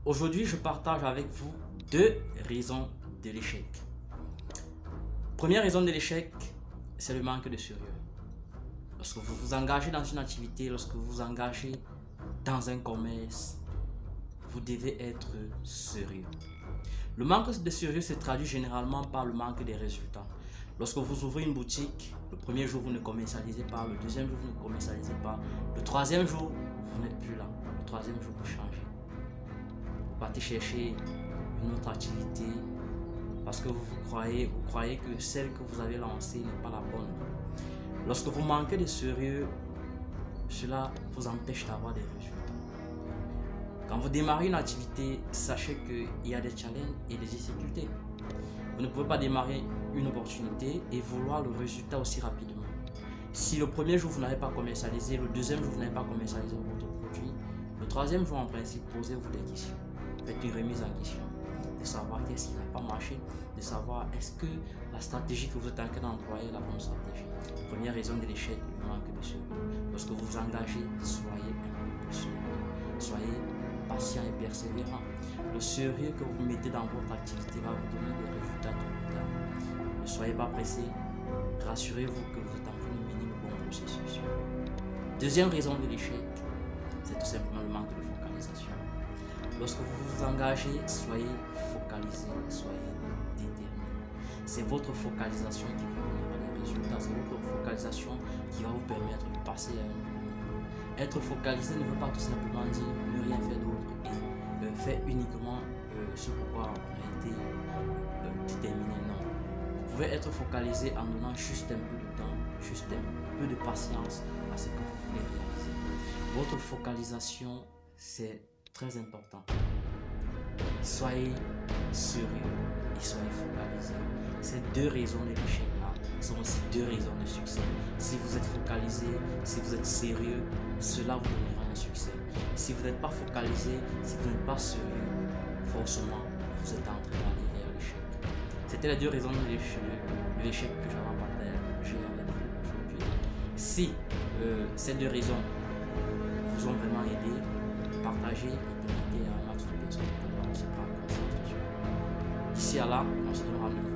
Aujourd'hui, je partage avec vous deux raisons de l'échec. Première raison de l'échec, c'est le manque de sérieux. Lorsque vous vous engagez dans une activité, lorsque vous vous engagez dans un commerce, vous devez être sérieux. Le manque de sérieux se traduit généralement par le manque de résultats. Lorsque vous ouvrez une boutique, le premier jour vous ne commercialisez pas, le deuxième jour vous ne commercialisez pas, le troisième jour vous n'êtes plus là, le troisième jour vous changez. Vous partez chercher une autre activité parce que vous croyez que celle que vous avez lancée n'est pas la bonne. Lorsque vous manquez de sérieux, cela vous empêche d'avoir des résultats. Quand vous démarrez une activité, sachez qu'il y a des challenges et des difficultés. Vous ne pouvez pas démarrer une opportunité et vouloir le résultat aussi rapidement. Si le premier jour vous n'avez pas commercialisé, le deuxième jour vous n'avez pas commercialisé votre produit, le troisième jour en principe, posez-vous des questions. Faites une remise en question, de savoir qu'est-ce qui n'a pas marché, de savoir est-ce que la stratégie que vous êtes en train d'employer est la bonne stratégie. Première raison de l'échec, le manque de sérieux. Lorsque vous vous engagez, soyez un peu plus sérieux. Soyez patient et persévérant. Le sérieux que vous mettez dans votre activité va vous donner des résultats tôt ou tard. Ne soyez pas pressé. Rassurez-vous que vous êtes en train de mener le bon processus. Deuxième raison de l'échec, c'est tout simplement le manque de focalisation. Lorsque vous vous engagez, soyez focalisé, soyez déterminé. C'est votre focalisation qui vous donnera les résultats. C'est votre focalisation qui va vous permettre de passer à un nouveau niveau. Être focalisé ne veut pas tout simplement dire ne rien faire d'autre et faire uniquement ce pourquoi on a été déterminé. Non. Vous pouvez être focalisé en donnant juste un peu de temps, juste un peu de patience à ce que vous voulez réaliser. Votre focalisation, c'est très important. Soyez sérieux et soyez focalisé. Ces deux raisons de l'échec-là sont aussi deux raisons de succès. Si vous êtes focalisé, si vous êtes sérieux, cela vous donnera un succès. Si vous n'êtes pas focalisé, si vous n'êtes pas sérieux, forcément, vous êtes en train d'aller vers l'échec. C'était les deux raisons de l'échec que j'avais à partager avec vous aujourd'hui. Si ces deux raisons vous ont vraiment aidé, partagez et permettez à un max de personnes de pouvoir aussi prendre conscience dessus. D'ici à là, on se donne rendez-vous